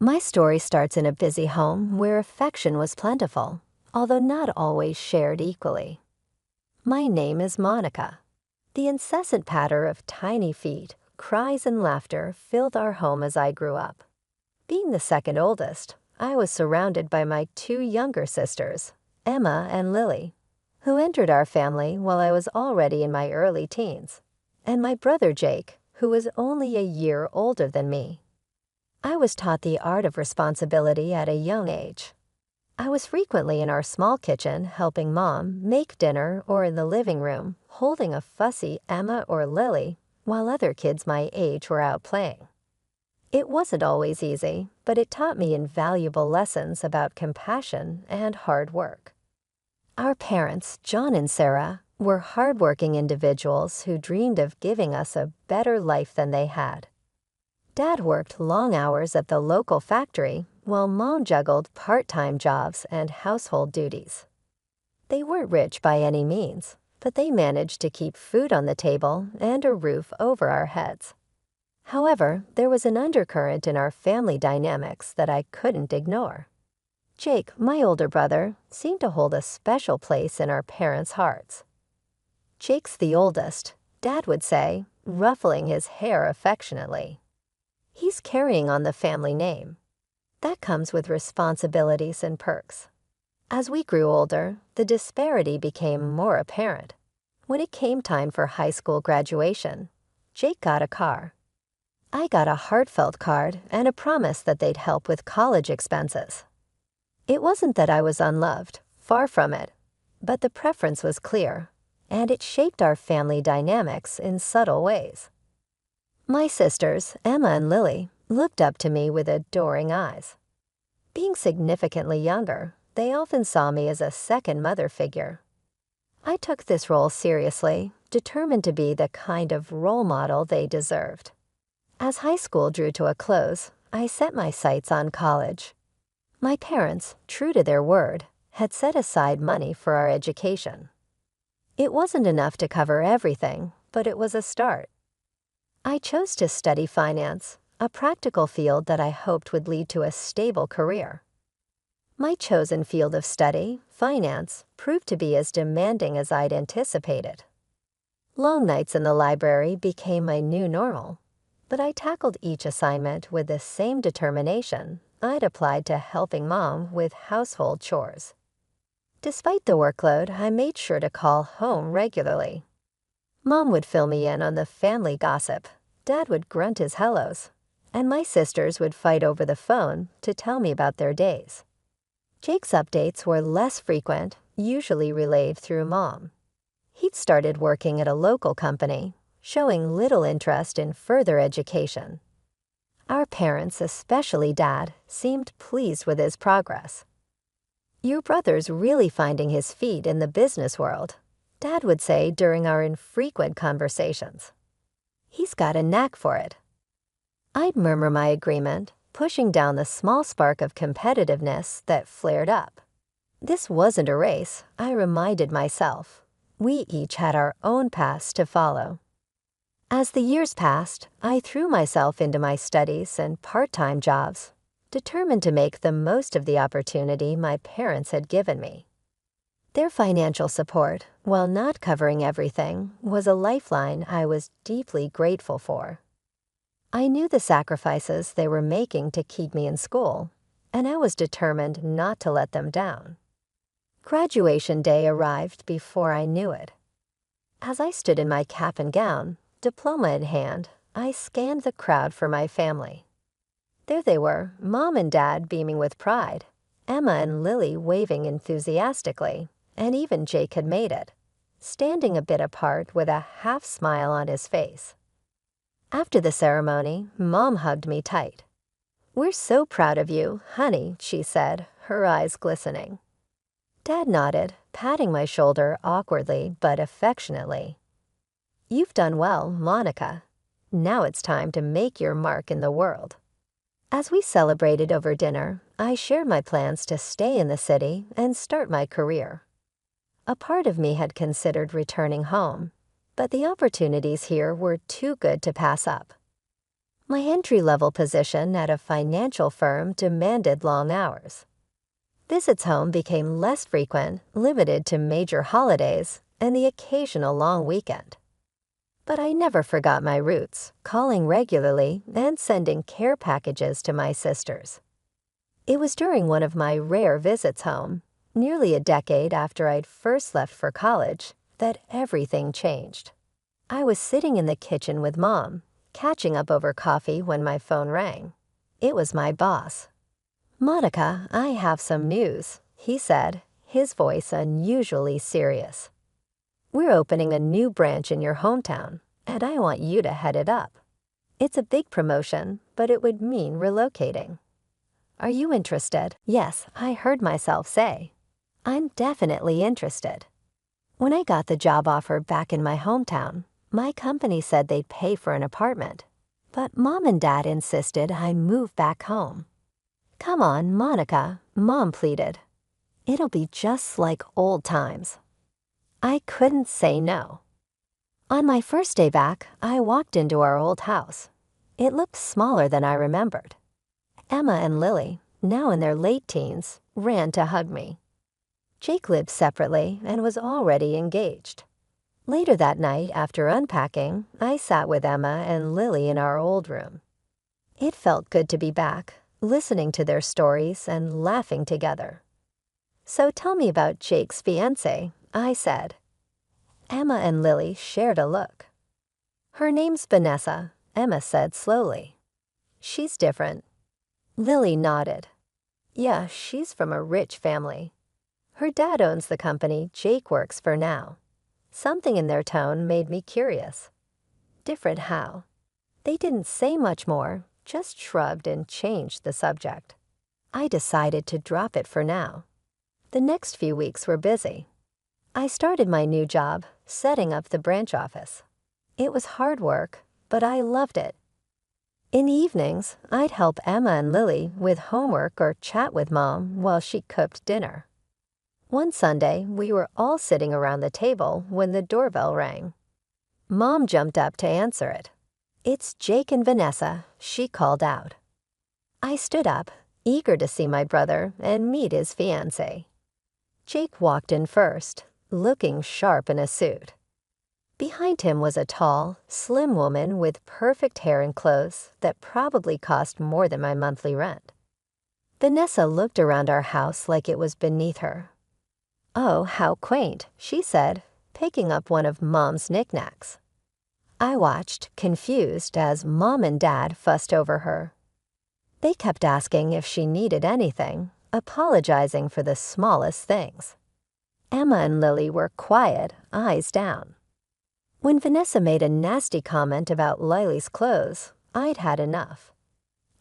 My story starts in a busy home where affection was plentiful, although not always shared equally. My name is Monica. The incessant patter of tiny feet, cries, and laughter filled our home as I grew up. Being the second oldest, I was surrounded by my two younger sisters, Emma and Lily, who entered our family while I was already in my early teens, and my brother Jake, who was only a year older than me. I was taught the art of responsibility at a young age. I was frequently in our small kitchen helping Mom make dinner or in the living room holding a fussy Emma or Lily while other kids my age were out playing. It wasn't always easy, but it taught me invaluable lessons about compassion and hard work. Our parents, John and Sarah, were hardworking individuals who dreamed of giving us a better life than they had. Dad worked long hours at the local factory while Mom juggled part-time jobs and household duties. They weren't rich by any means, but they managed to keep food on the table and a roof over our heads. However, there was an undercurrent in our family dynamics that I couldn't ignore. Jake, my older brother, seemed to hold a special place in our parents' hearts. Jake's the oldest, Dad would say, ruffling his hair affectionately. He's carrying on the family name. That comes with responsibilities and perks. As we grew older, the disparity became more apparent. When it came time for high school graduation, Jake got a car. I got a heartfelt card and a promise that they'd help with college expenses. It wasn't that I was unloved, far from it, but the preference was clear, and it shaped our family dynamics in subtle ways. My sisters, Emma and Lily, looked up to me with adoring eyes. Being significantly younger, they often saw me as a second mother figure. I took this role seriously, determined to be the kind of role model they deserved. As high school drew to a close, I set my sights on college. My parents, true to their word, had set aside money for our education. It wasn't enough to cover everything, but it was a start. I chose to study finance, a practical field that I hoped would lead to a stable career. My chosen field of study, finance, proved to be as demanding as I'd anticipated. Long nights in the library became my new normal, but I tackled each assignment with the same determination I'd applied to helping Mom with household chores. Despite the workload, I made sure to call home regularly. Mom would fill me in on the family gossip, Dad would grunt his hellos, and my sisters would fight over the phone to tell me about their days. Jake's updates were less frequent, usually relayed through Mom. He'd started working at a local company, showing little interest in further education. Our parents, especially Dad, seemed pleased with his progress. "Your brother's really finding his feet in the business world," Dad would say during our infrequent conversations. "He's got a knack for it." I'd murmur my agreement, pushing down the small spark of competitiveness that flared up. This wasn't a race, I reminded myself. We each had our own paths to follow. As the years passed, I threw myself into my studies and part-time jobs, determined to make the most of the opportunity my parents had given me. Their financial support, while not covering everything, was a lifeline I was deeply grateful for. I knew the sacrifices they were making to keep me in school, and I was determined not to let them down. Graduation day arrived before I knew it. As I stood in my cap and gown, diploma in hand, I scanned the crowd for my family. There they were, Mom and Dad beaming with pride, Emma and Lily waving enthusiastically, and even Jake had made it, standing a bit apart with a half-smile on his face. After the ceremony, Mom hugged me tight. "We're so proud of you, honey," she said, her eyes glistening. Dad nodded, patting my shoulder awkwardly but affectionately. "You've done well, Monica. Now it's time to make your mark in the world." As we celebrated over dinner, I shared my plans to stay in the city and start my career. A part of me had considered returning home, but the opportunities here were too good to pass up. My entry-level position at a financial firm demanded long hours. Visits home became less frequent, limited to major holidays and the occasional long weekend. But I never forgot my roots, calling regularly and sending care packages to my sisters. It was during one of my rare visits home, nearly a decade after I'd first left for college, that everything changed. I was sitting in the kitchen with Mom, catching up over coffee when my phone rang. It was my boss. "Monica, I have some news," he said, his voice unusually serious. "We're opening a new branch in your hometown, and I want you to head it up. It's a big promotion, but it would mean relocating." "Are you interested?" Yes, I heard myself say. I'm definitely interested. When I got the job offer back in my hometown, my company said they'd pay for an apartment, but Mom and Dad insisted I move back home. "Come on, Monica," Mom pleaded. "It'll be just like old times." I couldn't say no. On my first day back, I walked into our old house. It looked smaller than I remembered. Emma and Lily, now in their late teens, ran to hug me. Jake lived separately and was already engaged. Later that night, after unpacking, I sat with Emma and Lily in our old room. It felt good to be back, listening to their stories and laughing together. "So tell me about Jake's fiancée," I said. Emma and Lily shared a look. "Her name's Vanessa," Emma said slowly. "She's different." Lily nodded. "Yeah, she's from a rich family. Her dad owns the company Jake works for now." Something in their tone made me curious. Different how? They didn't say much more, just shrugged and changed the subject. I decided to drop it for now. The next few weeks were busy. I started my new job, setting up the branch office. It was hard work, but I loved it. In the evenings, I'd help Emma and Lily with homework or chat with Mom while she cooked dinner. One Sunday, we were all sitting around the table when the doorbell rang. Mom jumped up to answer it. "It's Jake and Vanessa," she called out. I stood up, eager to see my brother and meet his fiancée. Jake walked in first, looking sharp in a suit. Behind him was a tall, slim woman with perfect hair and clothes that probably cost more than my monthly rent. Vanessa looked around our house like it was beneath her. "Oh, how quaint," she said, picking up one of Mom's knickknacks. I watched, confused, as Mom and Dad fussed over her. They kept asking if she needed anything, apologizing for the smallest things. Emma and Lily were quiet, eyes down. When Vanessa made a nasty comment about Lily's clothes, I'd had enough.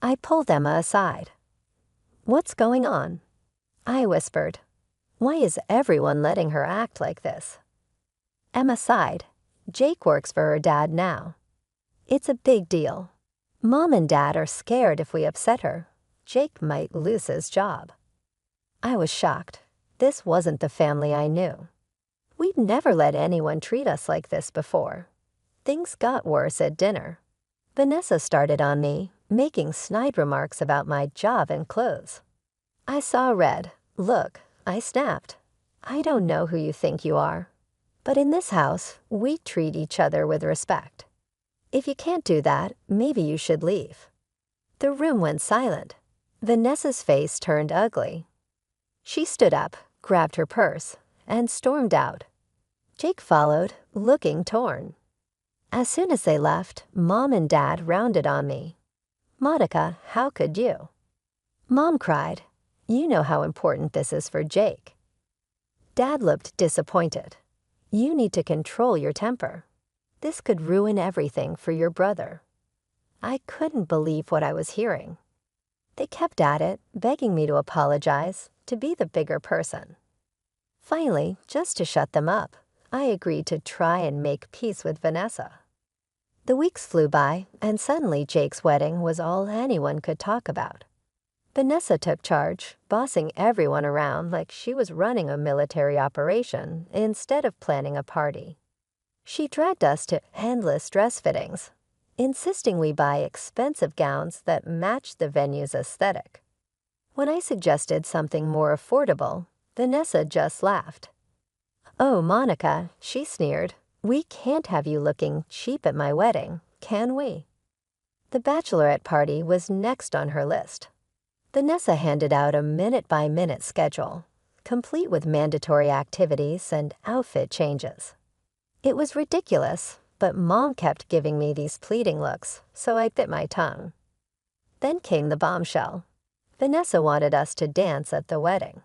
I pulled Emma aside. "What's going on?" I whispered. "Why is everyone letting her act like this?" Emma sighed. "Jake works for her dad now. It's a big deal. Mom and Dad are scared if we upset her. Jake might lose his job." I was shocked. This wasn't the family I knew. We'd never let anyone treat us like this before. Things got worse at dinner. Vanessa started on me, making snide remarks about my job and clothes. I saw red. "Look," I snapped. "I don't know who you think you are. But in this house, we treat each other with respect. If you can't do that, maybe you should leave." The room went silent. Vanessa's face turned ugly. She stood up, grabbed her purse, and stormed out. Jake followed, looking torn. As soon as they left, Mom and Dad rounded on me. "Monica, how could you?" Mom cried, "You know how important this is for Jake." Dad looked disappointed. "You need to control your temper. This could ruin everything for your brother." I couldn't believe what I was hearing. They kept at it, begging me to apologize, to be the bigger person. Finally, just to shut them up, I agreed to try and make peace with Vanessa. The weeks flew by, and suddenly Jake's wedding was all anyone could talk about. Vanessa took charge, bossing everyone around like she was running a military operation instead of planning a party. She dragged us to endless dress fittings. insisting we buy expensive gowns that match the venue's aesthetic. When I suggested something more affordable, Vanessa just laughed. "Oh, Monica," she sneered, "we can't have you looking cheap at my wedding, can we?" The bachelorette party was next on her list. Vanessa handed out a minute-by-minute schedule, complete with mandatory activities and outfit changes. It was ridiculous, but Mom kept giving me these pleading looks, so I bit my tongue. Then came the bombshell. Vanessa wanted us to dance at the wedding.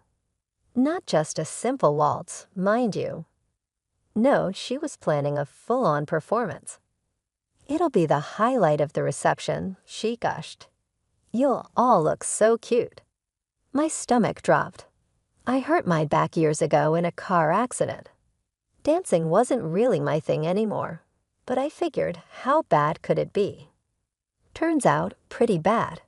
Not just a simple waltz, mind you. No, she was planning a full-on performance. "It'll be the highlight of the reception," she gushed. "You'll all look so cute." My stomach dropped. I hurt my back years ago in a car accident. Dancing wasn't really my thing anymore, but I figured, how bad could it be? Turns out, pretty bad.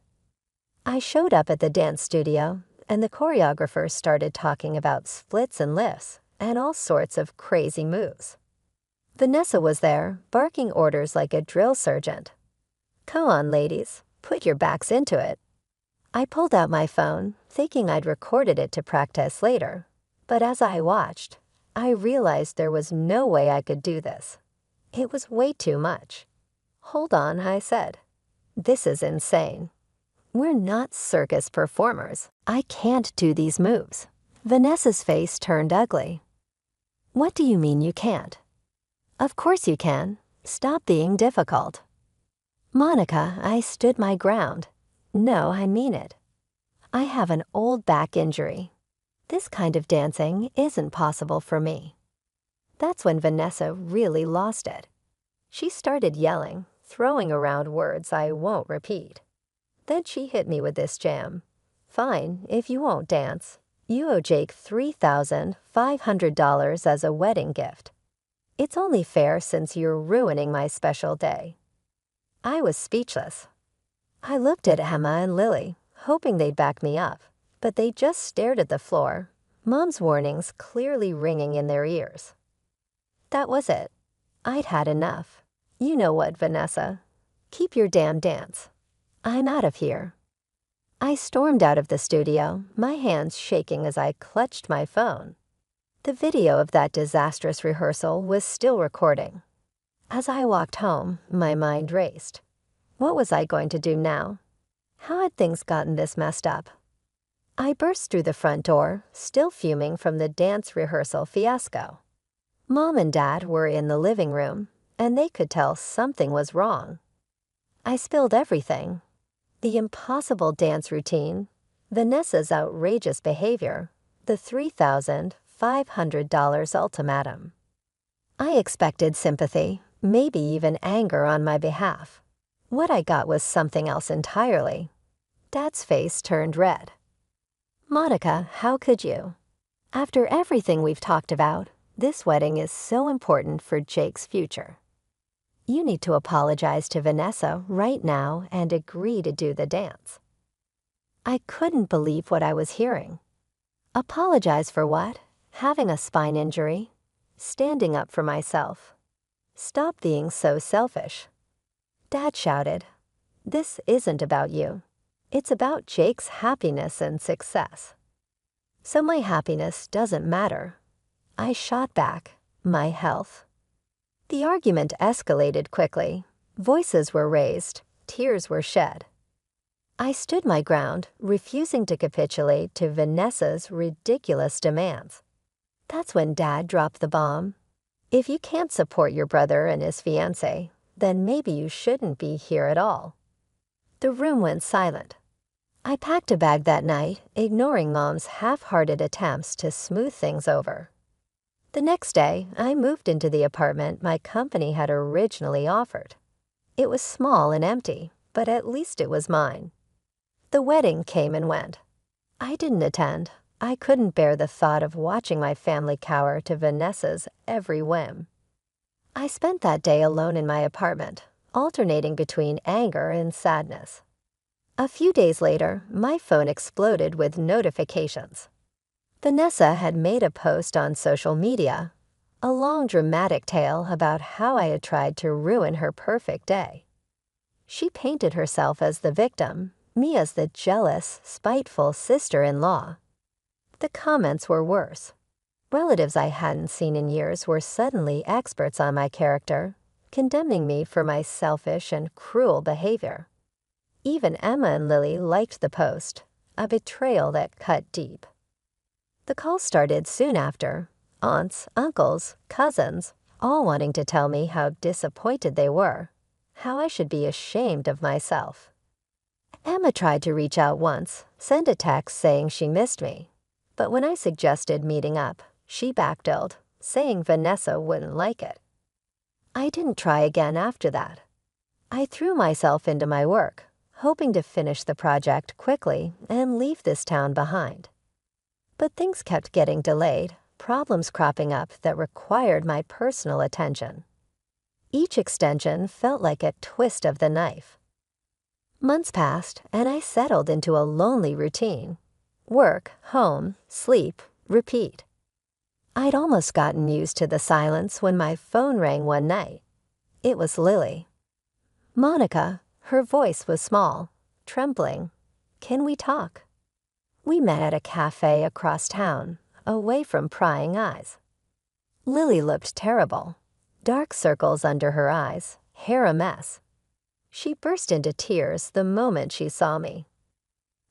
I showed up at the dance studio, and the choreographer started talking about splits and lifts and all sorts of crazy moves. Vanessa was there, barking orders like a drill sergeant. "Come on, ladies, put your backs into it." I pulled out my phone, thinking I'd recorded it to practice later, but as I watched, I realized there was no way I could do this. It was way too much. "Hold on," I said. "This is insane. We're not circus performers. I can't do these moves." Vanessa's face turned ugly. "What do you mean you can't?" "Of course you can. Stop being difficult." "Monica," I stood my ground. "No, I mean it. I have an old back injury. This kind of dancing isn't possible for me." That's when Vanessa really lost it. She started yelling, throwing around words I won't repeat. Then she hit me with this jam. "Fine, if you won't dance. You owe Jake $3,500 as a wedding gift. It's only fair since you're ruining my special day." I was speechless. I looked at Emma and Lily, hoping they'd back me up, but they just stared at the floor, Mom's warnings clearly ringing in their ears. That was it. I'd had enough. "You know what, Vanessa? Keep your damn dance. I'm out of here." I stormed out of the studio, my hands shaking as I clutched my phone. The video of that disastrous rehearsal was still recording. As I walked home, my mind raced. What was I going to do now? How had things gotten this messed up? I burst through the front door, still fuming from the dance rehearsal fiasco. Mom and Dad were in the living room, and they could tell something was wrong. I spilled everything. The impossible dance routine, Vanessa's outrageous behavior, the $3,500 ultimatum. I expected sympathy, maybe even anger on my behalf. What I got was something else entirely. Dad's face turned red. "Monica, how could you? After everything we've talked about, this wedding is so important for Jake's future. You need to apologize to Vanessa right now and agree to do the dance." I couldn't believe what I was hearing. Apologize for what? Having a spine injury? Standing up for myself? Stop being so selfish. Dad shouted, "This isn't about you. It's about Jake's happiness and success." "So my happiness doesn't matter." I shot back, "My health." The argument escalated quickly. Voices were raised, tears were shed. I stood my ground, refusing to capitulate to Vanessa's ridiculous demands. That's when Dad dropped the bomb. "If you can't support your brother and his fiancée, then maybe you shouldn't be here at all." The room went silent. I packed a bag that night, ignoring Mom's half-hearted attempts to smooth things over. The next day, I moved into the apartment my company had originally offered. It was small and empty, but at least it was mine. The wedding came and went. I didn't attend. I couldn't bear the thought of watching my family cower to Vanessa's every whim. I spent that day alone in my apartment, alternating between anger and sadness. A few days later, my phone exploded with notifications. Vanessa had made a post on social media, a long dramatic tale about how I had tried to ruin her perfect day. She painted herself as the victim, me as the jealous, spiteful sister-in-law. The comments were worse. Relatives I hadn't seen in years were suddenly experts on my character, condemning me for my selfish and cruel behavior. Even Emma and Lily liked the post, a betrayal that cut deep. The calls started soon after, aunts, uncles, cousins, all wanting to tell me how disappointed they were, how I should be ashamed of myself. Emma tried to reach out once, send a text saying she missed me, but when I suggested meeting up, she backdilled, saying Vanessa wouldn't like it. I didn't try again after that. I threw myself into my work, hoping to finish the project quickly and leave this town behind. But things kept getting delayed, problems cropping up that required my personal attention. Each extension felt like a twist of the knife. Months passed, and I settled into a lonely routine. Work, home, sleep, repeat. I'd almost gotten used to the silence when my phone rang one night. It was Lily. Monica, her voice was small, trembling. "Can we talk?" We met at a cafe across town, away from prying eyes. Lily looked terrible. Dark circles under her eyes, hair a mess. She burst into tears the moment she saw me.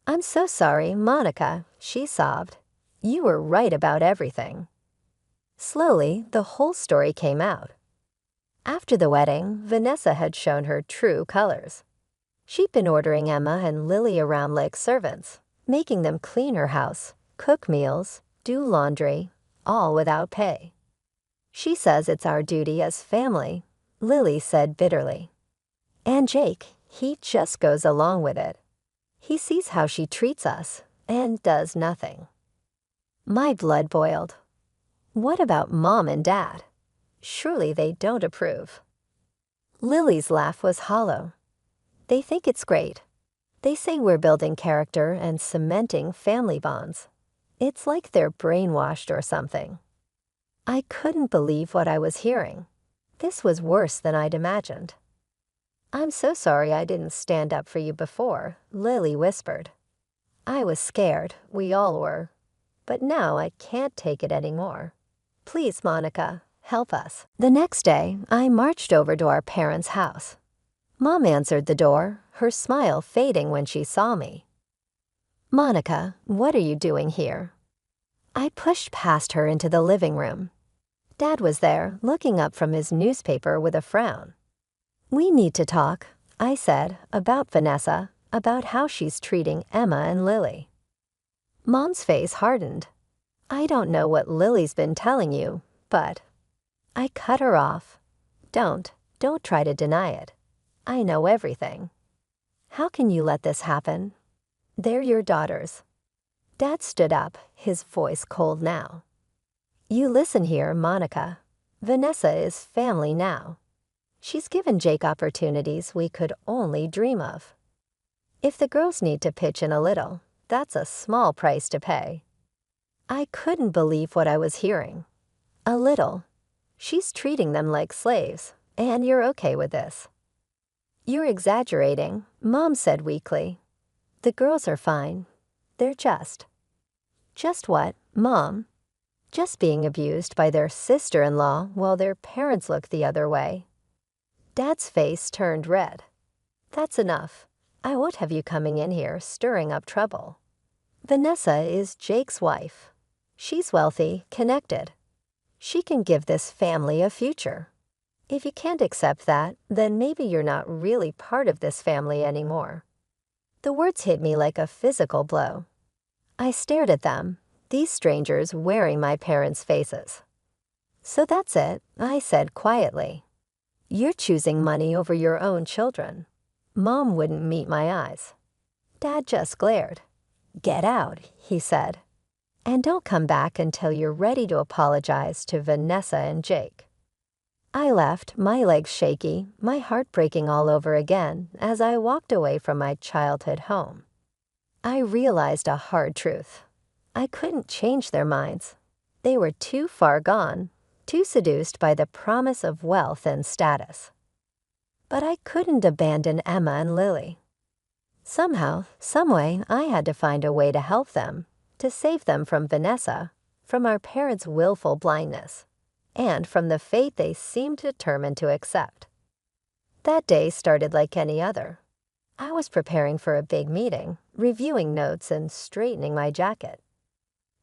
"I'm so sorry, Monica," she sobbed. "You were right about everything." Slowly, the whole story came out. After the wedding, Vanessa had shown her true colors. She'd been ordering Emma and Lily around like servants, making them clean her house, cook meals, do laundry, all without pay. "She says it's our duty as family," Lily said bitterly. "And Jake, he just goes along with it. He sees how she treats us and does nothing." My blood boiled. What about Mom and Dad? Surely they don't approve. Lily's laugh was hollow. "They think it's great. They say we're building character and cementing family bonds. It's like they're brainwashed or something." I couldn't believe what I was hearing. This was worse than I'd imagined. "I'm so sorry I didn't stand up for you before," Lily whispered. "I was scared, we all were. But now I can't take it anymore. Please, Monica, help us." The next day, I marched over to our parents' house. Mom answered the door, her smile fading when she saw me. "Monica, what are you doing here?" I pushed past her into the living room. Dad was there, looking up from his newspaper with a frown. "We need to talk," I said, "about Vanessa, about how she's treating Emma and Lily." Mom's face hardened. "I don't know what Lily's been telling you, but—" I cut her off. Don't try to deny it. I know everything. How can you let this happen? They're your daughters." Dad stood up, his voice cold now. "You listen here, Monica. Vanessa is family now. She's given Jake opportunities we could only dream of. If the girls need to pitch in a little, that's a small price to pay." I couldn't believe what I was hearing. A little. She's treating them like slaves, and you're okay with this. "You're exaggerating," Mom said weakly. "The girls are fine. They're just." "Just what, Mom?" "Just being abused by their sister-in-law while their parents look the other way." Dad's face turned red. "That's enough. I won't have you coming in here stirring up trouble. Vanessa is Jake's wife. She's wealthy, connected. She can give this family a future. If you can't accept that, then maybe you're not really part of this family anymore." The words hit me like a physical blow. I stared at them, these strangers wearing my parents' faces. "So that's it," I said quietly. "You're choosing money over your own children." Mom wouldn't meet my eyes. Dad just glared. "Get out," he said. "And don't come back until you're ready to apologize to Vanessa and Jake." I left, my legs shaky, my heart breaking all over again as I walked away from my childhood home. I realized a hard truth. I couldn't change their minds. They were too far gone, too seduced by the promise of wealth and status. But I couldn't abandon Emma and Lily. Somehow, someway, I had to find a way to help them, to save them from Vanessa, from our parents' willful blindness, and from the fate they seemed determined to accept. That day started like any other. I was preparing for a big meeting, reviewing notes and straightening my jacket.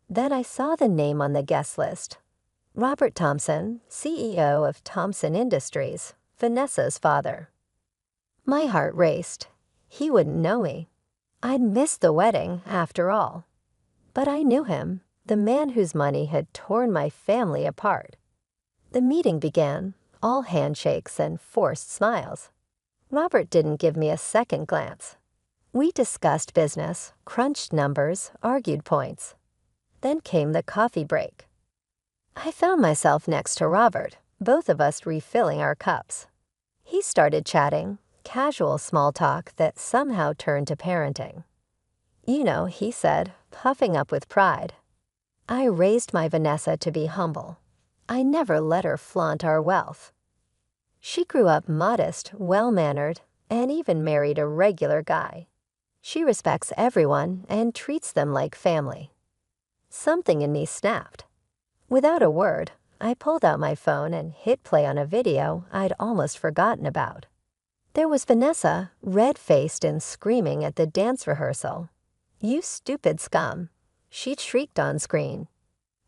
Then I saw the name on the guest list. Robert Thompson, CEO of Thompson Industries, Vanessa's father. My heart raced. He wouldn't know me. I'd missed the wedding, after all. But I knew him, the man whose money had torn my family apart. The meeting began, all handshakes and forced smiles. Robert didn't give me a second glance. We discussed business, crunched numbers, argued points. Then came the coffee break. I found myself next to Robert, both of us refilling our cups. He started chatting, casual small talk that somehow turned to parenting. You know, he said, puffing up with pride. I raised my Vanessa to be humble. I never let her flaunt our wealth. She grew up modest, well-mannered, and even married a regular guy. She respects everyone and treats them like family. Something in me snapped. Without a word, I pulled out my phone and hit play on a video I'd almost forgotten about. There was Vanessa, red-faced and screaming at the dance rehearsal. "You stupid scum," she shrieked on screen.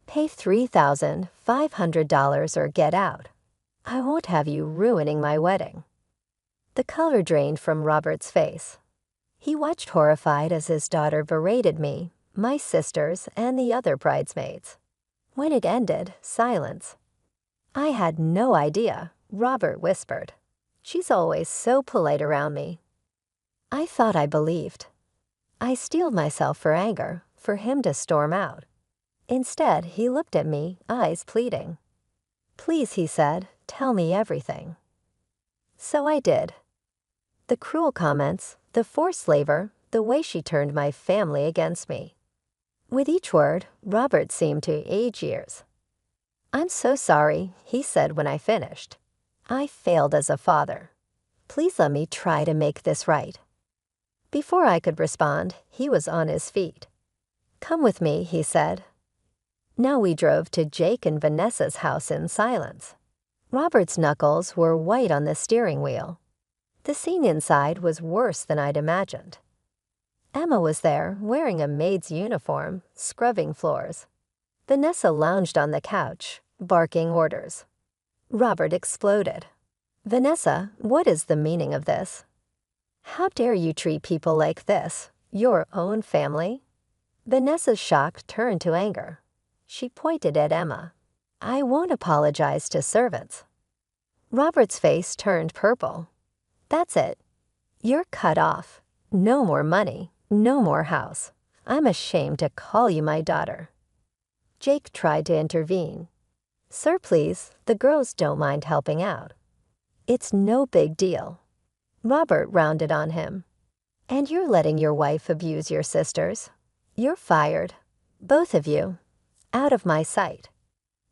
"Pay $3,500 or get out. I won't have you ruining my wedding." The color drained from Robert's face. He watched horrified as his daughter berated me, my sisters, and the other bridesmaids. When it ended, silence. "I had no idea," Robert whispered. "She's always so polite around me." I thought I believed. I steeled myself for anger, for him to storm out. Instead, he looked at me, eyes pleading. "Please," he said, "tell me everything." So I did. The cruel comments, the forced labor, the way she turned my family against me. With each word, Robert seemed to age years. "I'm so sorry," he said when I finished. "I failed as a father. Please let me try to make this right." Before I could respond, he was on his feet. "Come with me," he said. Now we drove to Jake and Vanessa's house in silence. Robert's knuckles were white on the steering wheel. The scene inside was worse than I'd imagined. Emma was there, wearing a maid's uniform, scrubbing floors. Vanessa lounged on the couch, barking orders. Robert exploded. "Vanessa, what is the meaning of this? How dare you treat people like this, your own family?" Vanessa's shock turned to anger. She pointed at Emma. "I won't apologize to servants." Robert's face turned purple. "That's it. You're cut off. No more money, no more house. I'm ashamed to call you my daughter." Jake tried to intervene. "Sir, please, the girls don't mind helping out." "It's no big deal." Robert rounded on him. "And you're letting your wife abuse your sisters. You're fired. Both of you. Out of my sight."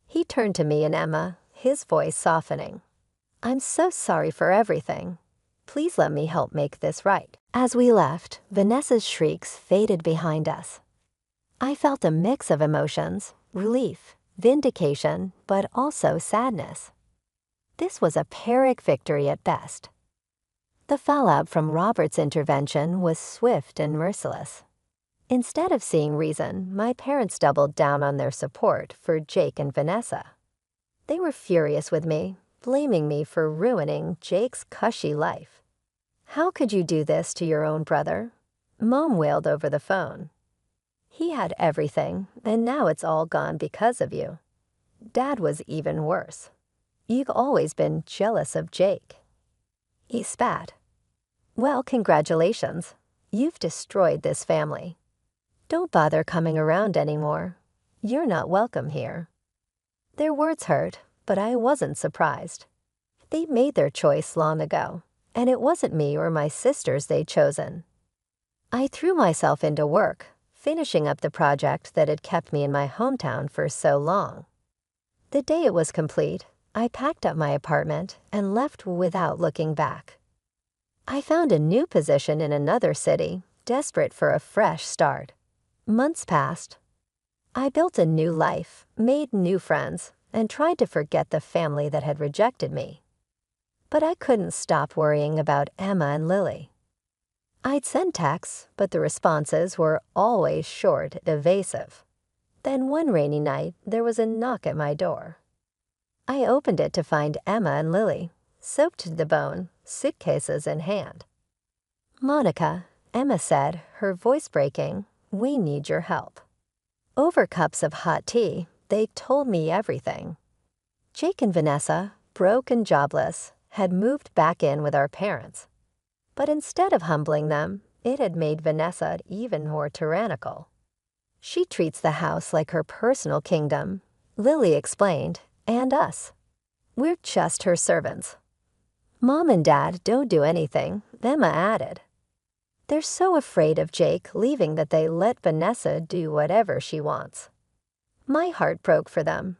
He turned to me and Emma, his voice softening. "I'm so sorry for everything. Please let me help make this right." As we left, Vanessa's shrieks faded behind us. I felt a mix of emotions, relief, vindication, but also sadness. This was a Pyrrhic victory at best. The fallout from Robert's intervention was swift and merciless. Instead of seeing reason, my parents doubled down on their support for Jake and Vanessa. They were furious with me, blaming me for ruining Jake's cushy life. "How could you do this to your own brother?" Mom wailed over the phone. "He had everything, and now it's all gone because of you." Dad was even worse. "You've always been jealous of Jake." He spat. "Well, congratulations. You've destroyed this family. Don't bother coming around anymore. You're not welcome here." Their words hurt, but I wasn't surprised. They made their choice long ago, and it wasn't me or my sisters they'd chosen. I threw myself into work, finishing up the project that had kept me in my hometown for so long. The day it was complete, I packed up my apartment and left without looking back. I found a new position in another city, desperate for a fresh start. Months passed. I built a new life, made new friends, and tried to forget the family that had rejected me. But I couldn't stop worrying about Emma and Lily. I'd send texts, but the responses were always short and evasive. Then one rainy night, there was a knock at my door. I opened it to find Emma and Lily, soaked to the bone, suitcases in hand. "Monica," Emma said, her voice breaking, "we need your help." Over cups of hot tea, they told me everything. Jake and Vanessa, broke and jobless, had moved back in with our parents. But instead of humbling them, it had made Vanessa even more tyrannical. "She treats the house like her personal kingdom," Lily explained, "and us. We're just her servants." "Mom and Dad don't do anything," Emma added. "They're so afraid of Jake leaving that they let Vanessa do whatever she wants." My heart broke for them.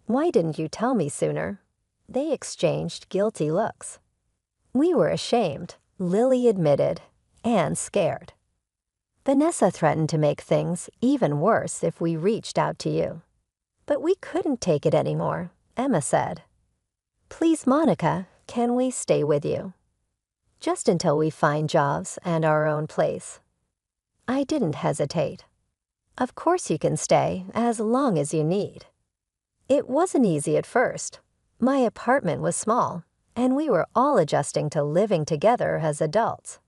"Why didn't you tell me sooner?" They exchanged guilty looks. "We were ashamed," Lily admitted, "and scared. Vanessa threatened to make things even worse if we reached out to you. But we couldn't take it anymore," Emma said. "Please, Monica, can we stay with you? Just until we find jobs and our own place." I didn't hesitate. "Of course you can stay as long as you need." It wasn't easy at first. My apartment was small, and we were all adjusting to living together as adults.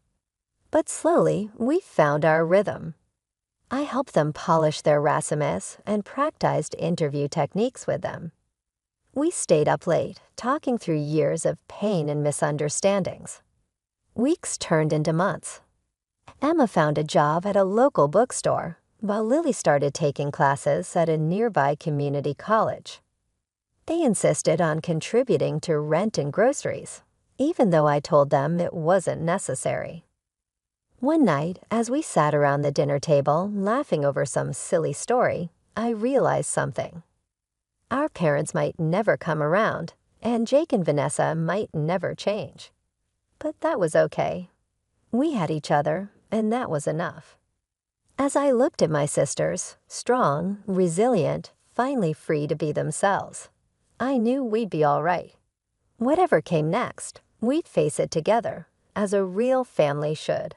But slowly, we found our rhythm. I helped them polish their resumes and practiced interview techniques with them. We stayed up late, talking through years of pain and misunderstandings. Weeks turned into months. Emma found a job at a local bookstore, while Lily started taking classes at a nearby community college. They insisted on contributing to rent and groceries, even though I told them it wasn't necessary. One night, as we sat around the dinner table laughing over some silly story, I realized something. Our parents might never come around, and Jake and Vanessa might never change. But that was okay. We had each other, and that was enough. As I looked at my sisters, strong, resilient, finally free to be themselves, I knew we'd be all right. Whatever came next, we'd face it together, as a real family should.